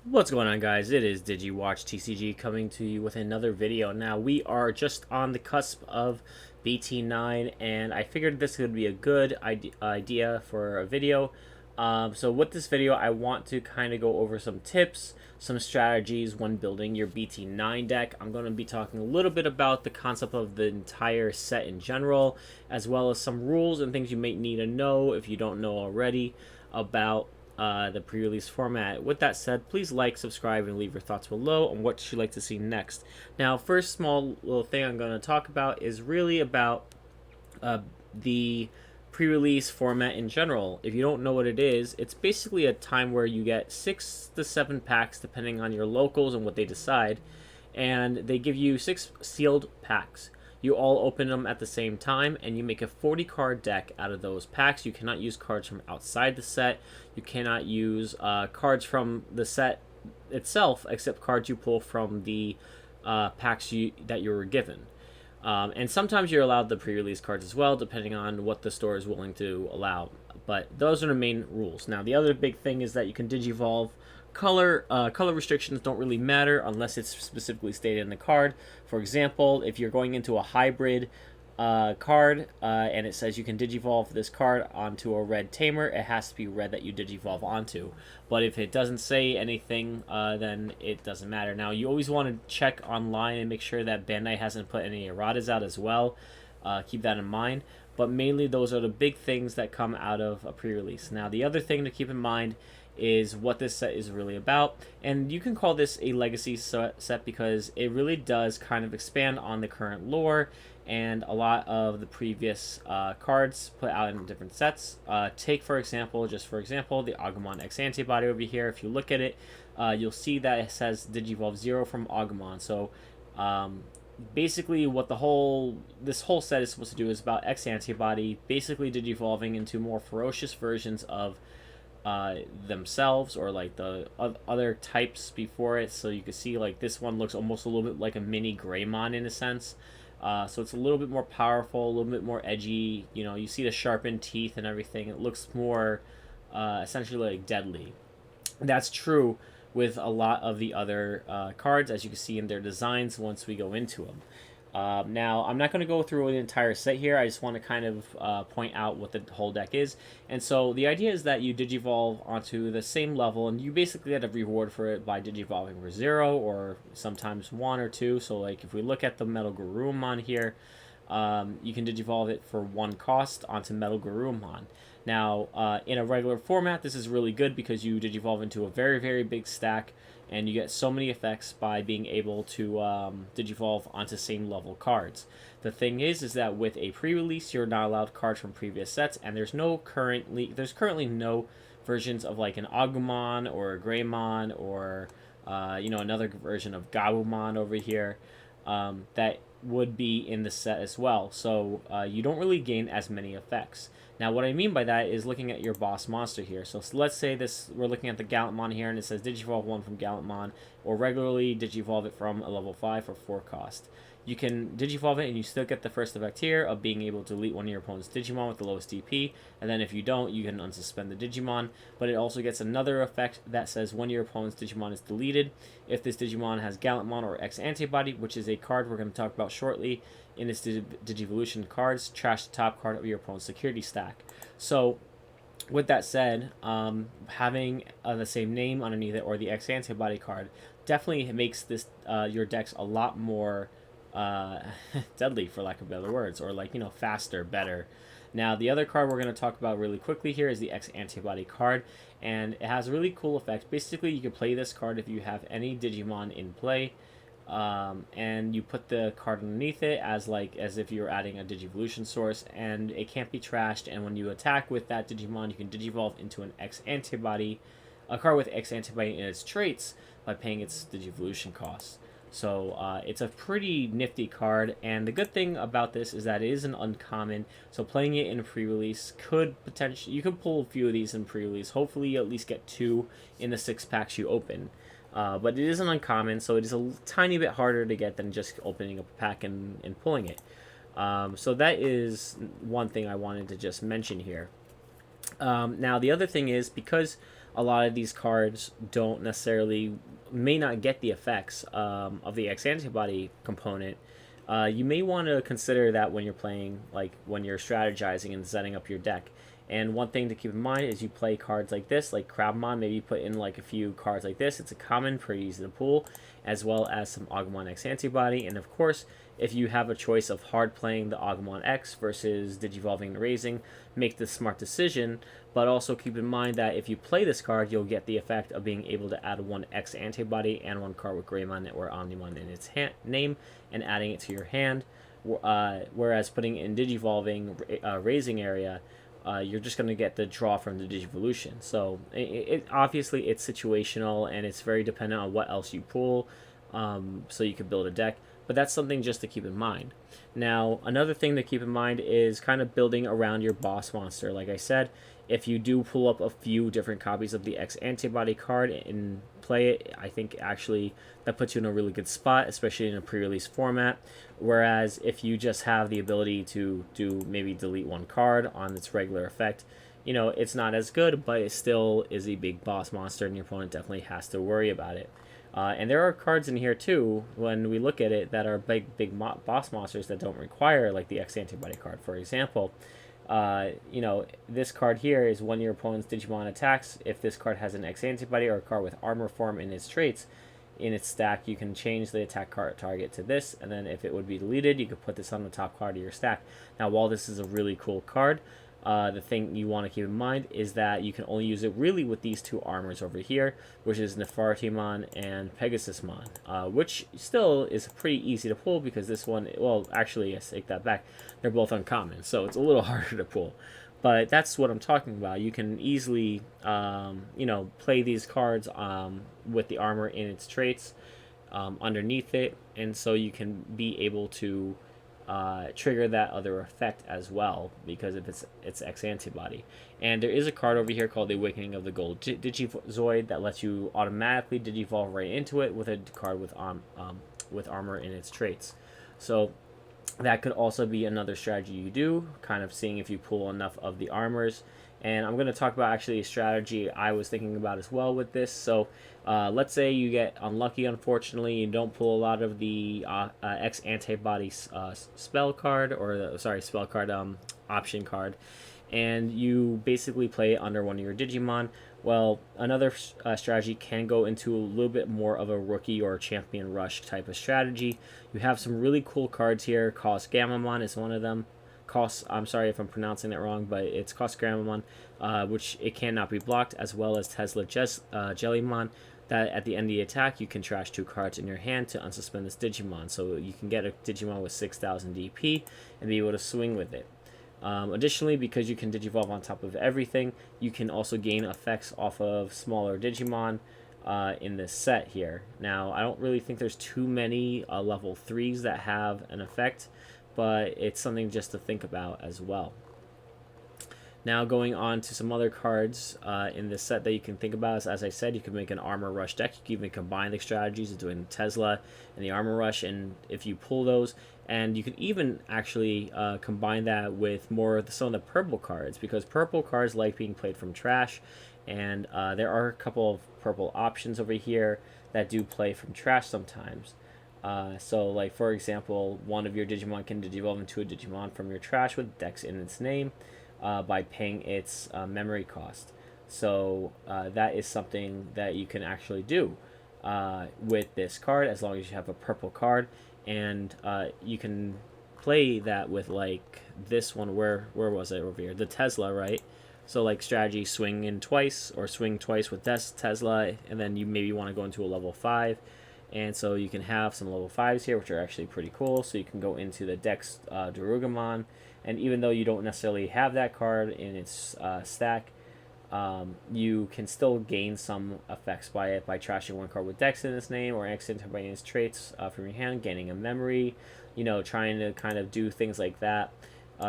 What's going on, guys? It is DigiWatch TCG coming to you with another video. Now, we are just on the cusp of BT9, and I figured this would be a good idea for a video. So with this video, I want to kind of go over some tips, some strategies when building your BT9 deck. I'm going to be talking a little bit about the concept of the entire set in general, as well as some rules and things you may need to know if you don't know already about the pre-release format. With that said, please like, subscribe, and leave your thoughts below on what you'd like to see next. Now, first small little thing I'm going to talk about is really about the pre-release format in general. If you don't know what it is, it's basically a time where you get 6 to 7 packs depending on your locals and what they decide, and they give you 6 sealed packs. You all open them at the same time, and you make a 40 card deck out of those packs. You cannot use cards from outside the set. You cannot use cards from the set itself, except cards you pull from the packs that you were given. And sometimes you're allowed the pre-release cards as well, depending on what the store is willing to allow. But those are the main rules. Now, the other big thing is that you can digivolve. Color restrictions don't really matter unless it's specifically stated in the card. For example, if you're going into a hybrid card and it says you can digivolve this card onto a red tamer, it has to be red that you digivolve onto. But if it doesn't say anything, then it doesn't matter. Now, you always want to check online and make sure that Bandai hasn't put any erratas out as well. Keep that in mind. But mainly, those are the big things that come out of a pre-release. Now, the other thing to keep in mind is what this set is really about, and you can call this a legacy set because it really does kind of expand on the current lore and a lot of the previous cards put out in different sets. Take for example, the Agumon x-antibody over here. If you look at it, you'll see that it says Digivolve 0 from Agumon. So basically what this whole set is supposed to do is about x-antibody basically digivolving into more ferocious versions of themselves, or like the other types before it. So you can see like this one looks almost a little bit like a mini Greymon in a sense. So it's a little bit more powerful, a little bit more edgy. You know, you see the sharpened teeth and everything. It looks more essentially like deadly. That's true with a lot of the other cards, as you can see in their designs once we go into them. Now, I'm not going to go through the entire set here. I just want to kind of point out what the whole deck is. And so the idea is that you digivolve onto the same level, and you basically get a reward for it by digivolving for 0 or sometimes 1 or 2. So like if we look at the Metal Garurumon here, you can digivolve it for 1 cost onto Metal Garurumon. Now, in a regular format, this is really good because you digivolve into a very, very big stack, and you get so many effects by being able to digivolve onto same level cards. The thing is that with a pre-release, you're not allowed cards from previous sets, and there's currently no versions of like an Agumon or a Greymon or another version of Gabumon over here that would be in the set as well. So you don't really gain as many effects. Now, what I mean by that is looking at your boss monster here. So let's say we're looking at the Gallantmon here, and it says Digivolve 1 from Gallantmon, or regularly Digivolve it from a level 5 for 4 cost. You can Digivolve it, and you still get the first effect here of being able to delete one of your opponent's Digimon with the lowest DP, and then if you don't, you can unsuspend the Digimon. But it also gets another effect that says when your opponent's Digimon is deleted, if this Digimon has Gallantmon or X-antibody, which is a card we're going to talk about shortly, in its Digivolution cards, trash the top card of your opponent's security stack. So, with that said, having the same name underneath it, or the X-antibody card, definitely makes this your decks a lot more deadly, for lack of better words, or like, faster, better. Now, the other card we're going to talk about really quickly here is the X-antibody card, and it has a really cool effect. Basically, you can play this card if you have any Digimon in play, and you put the card underneath it as if you were adding a Digivolution source, and it can't be trashed. And when you attack with that Digimon, you can digivolve into an X-antibody, a card with X-antibody in its traits, by paying its Digivolution costs. So it's a pretty nifty card, and the good thing about this is that it is an uncommon. So playing it in a pre-release you could pull a few of these in pre-release. Hopefully, you at least get 2 in the 6 packs you open. But it is an uncommon, so it is a tiny bit harder to get than just opening up a pack and pulling it. So that is one thing I wanted to just mention here. Now, the other thing is, because a lot of these cards don't necessarily, may not get the effects of the x-antibody component. You may want to consider that when you're playing, like when you're strategizing and setting up your deck. And one thing to keep in mind is you play cards like this, like Crabmon, maybe you put in like a few cards like this. It's a common, pretty easy to pull, as well as some Agumon X Antibody. And of course, if you have a choice of hard playing the Agumon X versus Digivolving and Raising, make the smart decision. But also keep in mind that if you play this card, you'll get the effect of being able to add one X Antibody and one card with Greymon or Omnimon in its name and adding it to your hand. Whereas putting in Digivolving Raising area, you're just going to get the draw from the Digivolution. So it obviously it's situational and it's very dependent on what else you pull, so you can build a deck. But that's something just to keep in mind. Now, another thing to keep in mind is kind of building around your boss monster. Like I said, if you do pull up a few different copies of the X Antibody card and play it, I think actually that puts you in a really good spot, especially in a pre-release format. Whereas if you just have the ability to do maybe delete one card on its regular effect, you know, it's not as good, but it still is a big boss monster and your opponent definitely has to worry about it. And there are cards in here too, when we look at it, that are big boss monsters that don't require, like the X Antibody card, for example. You know, this card here is when your opponent's Digimon attacks. If this card has an X Antibody or a card with armor form in its traits in its stack, you can change the attack card target to this, and then if it would be deleted, you could put this on the top card of your stack. Now, while this is a really cool card, the thing you want to keep in mind is that you can only use it really with these two armors over here, which is Nefertimon and Pegasusmon, which still is pretty easy to pull because this one, well, actually, I take that back. They're both uncommon, so it's a little harder to pull. But that's what I'm talking about. You can easily, you know, play these cards with the armor in its traits underneath it, and so you can be able to trigger that other effect as well, because if it's X Antibody. And there is a card over here called the Awakening of the Gold Digizoid that lets you automatically digivolve right into it with a card with armor in its traits. So that could also be another strategy you do, kind of seeing if you pull enough of the armors. And I'm going to talk about actually a strategy I was thinking about as well with this. So let's say you get unlucky, unfortunately, you don't pull a lot of the X Antibody spell card, or spell card option card, and you basically play it under one of your Digimon. Well, another strategy can go into a little bit more of a rookie or champion rush type of strategy. You have some really cool cards here. Cos Gamamon is one of them. I'm sorry if I'm pronouncing that wrong, but it's Cosgramamon, which it cannot be blocked, as well as Tesla Jellymon, that at the end of the attack, you can trash 2 cards in your hand to unsuspend this Digimon. So you can get a Digimon with 6,000 DP and be able to swing with it. Additionally, because you can Digivolve on top of everything, you can also gain effects off of smaller Digimon in this set here. Now, I don't really think there's too many level 3s that have an effect, but it's something just to think about as well. Now, going on to some other cards in this set that you can think about, as I said, you can make an Armor Rush deck. You can even combine the strategies of doing the Tesla and the Armor Rush, and if you pull those, and you can even actually combine that with more of some of the purple cards, because purple cards like being played from trash, and there are a couple of purple options over here that do play from trash sometimes. So, like, for example, one of your Digimon can Digivolve into a Digimon from your trash with Dex in its name by paying its memory cost. So, that is something that you can actually do with this card, as long as you have a purple card. And you can play that with, like, this one. Where was it over here? The Tesla, right? So, like, strategy, swing in twice, or swing twice with this Tesla, and then you maybe want to go into a level 5. And so you can have some level 5s here, which are actually pretty cool. So you can go into the Dex Doroman, and even though you don't necessarily have that card in its stack, you can still gain some effects by it, by trashing one card with Dex in its name, or x-antibody in its traits from your hand, gaining a memory, you know, trying to kind of do things like that.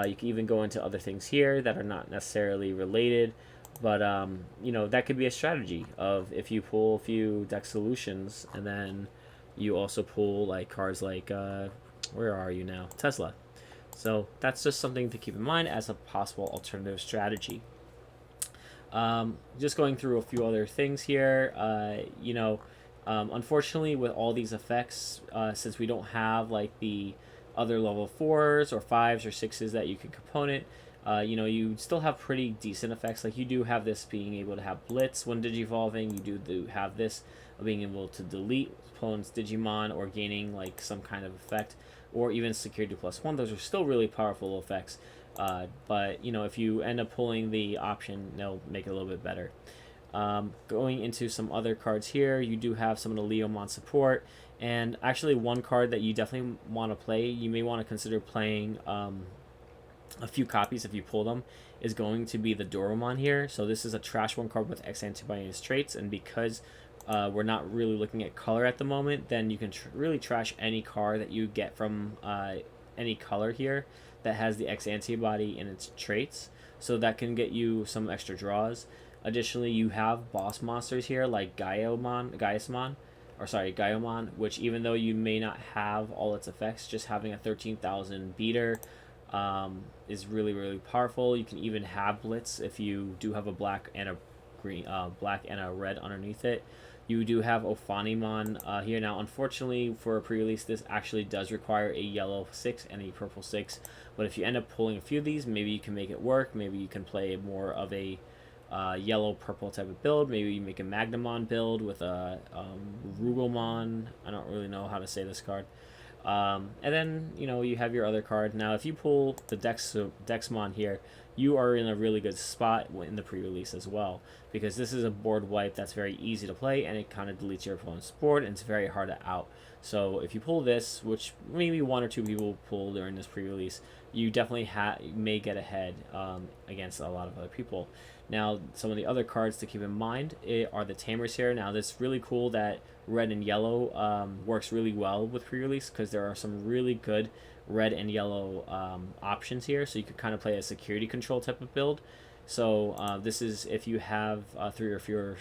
You can even go into other things here that are not necessarily related, but, you know, that could be a strategy of if you pull a few deck solutions, and then you also pull, like, cards like, where are you now? Tesla. So that's just something to keep in mind as a possible alternative strategy. Just going through a few other things here. Unfortunately, with all these effects, since we don't have like the other level 4s or 5s or 6s that you can component, you still have pretty decent effects. Like you do have this being able to have Blitz when digivolving. You do have this being able to delete opponent's Digimon or gaining like some kind of effect, or even Security +1. Those are still really powerful effects. But if you end up pulling the option, they'll make it a little bit better. Going into some other cards here, you do have some of the Leomon support, and actually one card that you definitely want to play, you may want to consider playing a few copies if you pull them, is going to be the Doroman here. So this is a trash one card with x-antibody and its traits, and because we're not really looking at color at the moment, then you can really trash any card that you get from any color here that has the x-antibody and its traits. So that can get you some extra draws. Additionally, you have boss monsters here like Gaiomon, which even though you may not have all its effects, just having a 13,000 beater is really, really powerful. You can even have Blitz if you do have a black and a red underneath it. You do have Ophanimon here. Now, unfortunately, for a pre-release, this actually does require a yellow 6 and a purple 6. But if you end up pulling a few of these, maybe you can make it work. Maybe you can play more of a yellow-purple type of build. Maybe you make a Magnamon build with a Rugomon. I don't really know how to say this card. And then, you have your other card. Now, if you pull the Dexmon here, you are in a really good spot in the pre-release as well, because this is a board wipe that's very easy to play, and it kind of deletes your opponent's board, and it's very hard to out. So if you pull this, which maybe one or two people pull during this pre-release, you definitely may get ahead against a lot of other people. Now, some of the other cards to keep in mind are the Tamers here. Now, this is really cool that red and yellow works really well with pre-release, because there are some really good red and yellow options here. So you could kind of play a security control type of build. So this is if you have 3 or fewer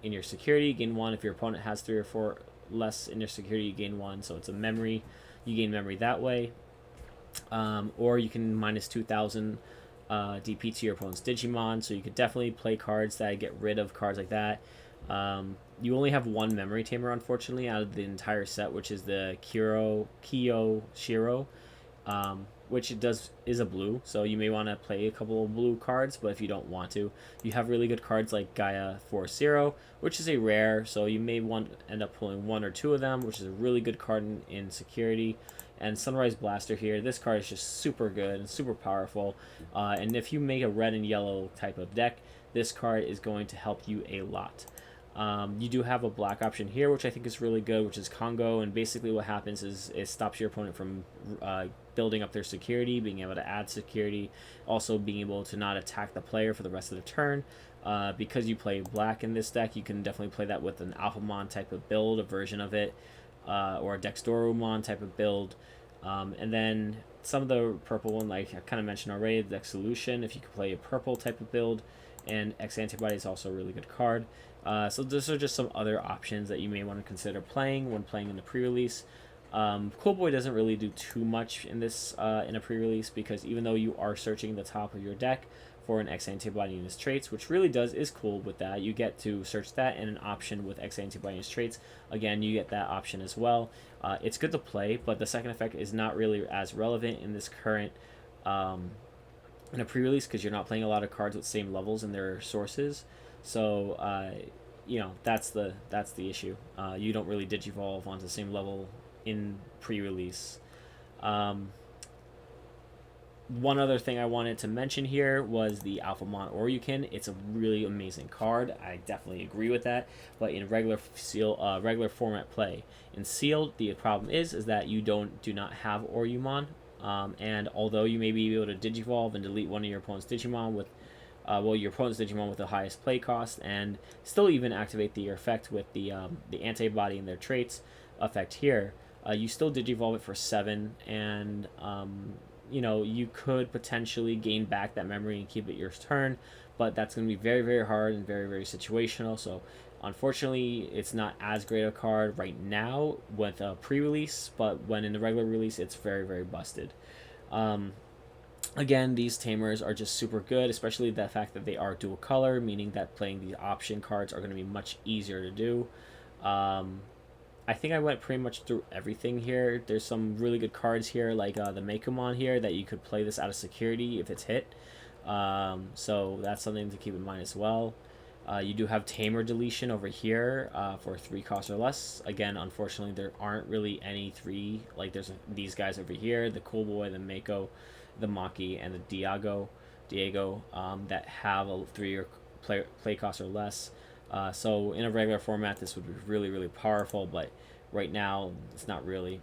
in your security, you gain 1. If your opponent has 3 or 4 less in your security, you gain 1. So it's a memory. You gain memory that way. Or you can minus 2,000 DP to your opponent's Digimon. So you could definitely play cards that get rid of cards like that. You only have one memory tamer, unfortunately, out of the entire set, which is the Kiyo Shiro, which is a blue. So you may want to play a couple of blue cards, but if you don't want to, you have really good cards like Gaia Force, which is a rare. So you may end up pulling 1 or 2 of them, which is a really good card in security. And Sunrise Blaster here, this card is just super good and super powerful. And if you make a red and yellow type of deck, this card is going to help you a lot. You do have a black option here, which I think is really good, which is Congo. And basically what happens is it stops your opponent from building up their security, being able to add security, also being able to not attack the player for the rest of the turn. Because you play black in this deck, you can definitely play that with an Alphamon type of build, a version of it, or a Dexdoromon type of build. And then some of the purple one, like I kind of mentioned already, the Dex Solution, if you could play a purple type of build, and x-antibody is also a really good card. So those are just some other options that you may want to consider playing when playing in the pre-release. Cool Boy doesn't really do too much in this in a pre-release, because even though you are searching the top of your deck for an x-antibody and its traits, which really is cool with that, you get to search that, and an option with x-antibody and its traits, again, you get that option as well. It's good to play, but the second effect is not really as relevant in this current in a pre-release, because you're not playing a lot of cards with same levels in their sources. So that's the issue. You don't really digivolve onto the same level in pre-release. One other thing I wanted to mention here was the Alphamon Oryukin. It's a really amazing card. I definitely agree with that. But in regular format play, in sealed, the problem is that you do not have Oryumon. And although you may be able to digivolve and delete one of your opponent's Digimon with your opponent's Digimon with the highest play cost, and still even activate the effect with the antibody and their traits effect here, you still digivolve it for 7, and you could potentially gain back that memory and keep it your turn, but that's going to be very, very hard and very, very situational. So unfortunately, it's not as great a card right now with a pre-release, but when in the regular release, it's very, very busted. Again, these tamers are just super good, especially the fact that they are dual color, meaning that playing the option cards are going to be much easier to do. Um, I think I went pretty much through everything here. There's some really good cards here, like the Makumon here, that you could play this out of security if it's hit. So that's something to keep in mind as well. You do have Tamer deletion over here for 3 costs or less. Again, unfortunately, there aren't really any 3. Like, there's these guys over here, the Cool Boy, the Mako, the Maki, and the Diego that have a 3 or play cost or less. So in a regular format, this would be really, really powerful, but right now, it's not really.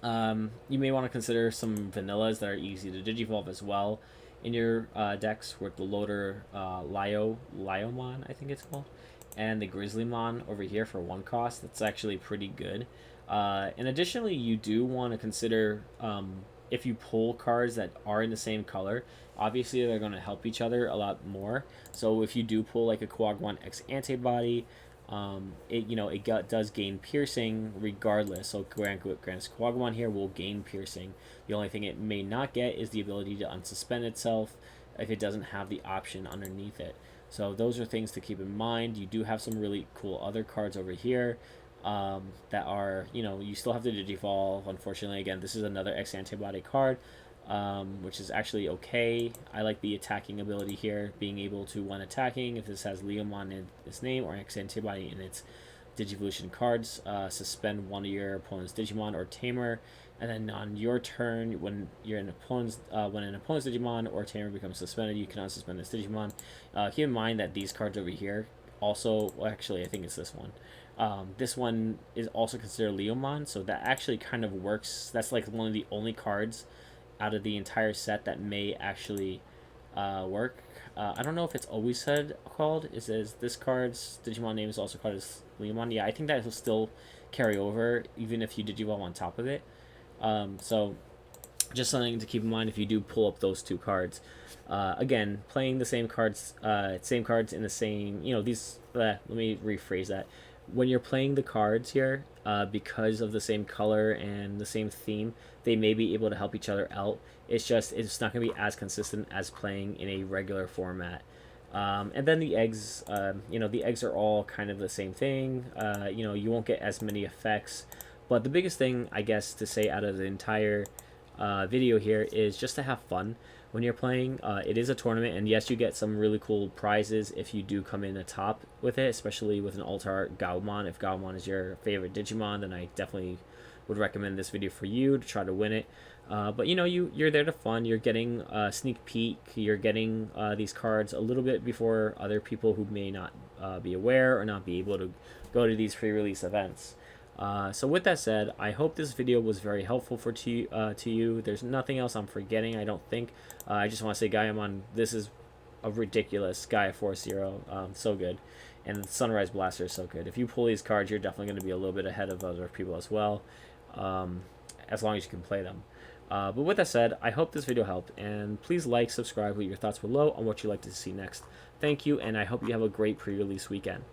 You may want to consider some vanillas that are easy to digivolve as well in your decks, with the loader Liomon, I think it's called, and the Grizzlymon over here for 1 cost. That's actually pretty good. And additionally, you do want to consider if you pull cards that are in the same color, obviously they're going to help each other a lot more. So if you do pull like a Quag1 x-antibody, it does gain piercing regardless. So Grant's Quagmon here will gain piercing. The only thing it may not get is the ability to unsuspend itself if it doesn't have the option underneath it. So those are things to keep in mind. You do have some really cool other cards over here that are, you still have to digivolve. Unfortunately, again, this is another x-antibody card, which is actually okay. I like the attacking ability here, being able to, when attacking, if this has Leomon in its name or x-antibody in its Digivolution cards, suspend one of your opponent's Digimon or Tamer, and then on your turn, when an opponent's Digimon or Tamer becomes suspended, you can unsuspend this Digimon. Keep in mind that these cards over here also, well, actually, I think it's this one. This one is also considered Leomon, so that actually kind of works. That's like one of the only cards out of the entire set that may actually work. I don't know if it's always called. It says this card's Digimon name is also called as Leomon. Yeah, I think that will still carry over even if you Digivolve on top of it. So just something to keep in mind if you do pull up those 2 cards. Again, playing the same cards in the same, these. Let me rephrase that. When you're playing the cards here, because of the same color and the same theme, they may be able to help each other out. It's not going to be as consistent as playing in a regular format. And then the eggs, the eggs are all kind of the same thing. You won't get as many effects. But the biggest thing, I guess, to say out of the entire video here is just to have fun when you're playing. It is a tournament, and yes, you get some really cool prizes if you do come in the top with it, especially with an Altar Gaomon. If Gaomon is your favorite Digimon, then I definitely would recommend this video for you to try to win it. But you're there to fun. You're getting a sneak peek. You're getting these cards a little bit before other people who may not be aware or not be able to go to these pre-release events. So with that said, I hope this video was very helpful to you. There's nothing else I'm forgetting, I don't think. I just want to say, Gaiamon, this is a ridiculous Gaia Force Zero. So good. And Sunrise Blaster is so good. If you pull these cards, you're definitely going to be a little bit ahead of other people as well, as long as you can play them. But with that said, I hope this video helped, and please like, subscribe with your thoughts below on what you'd like to see next. Thank you, and I hope you have a great pre-release weekend.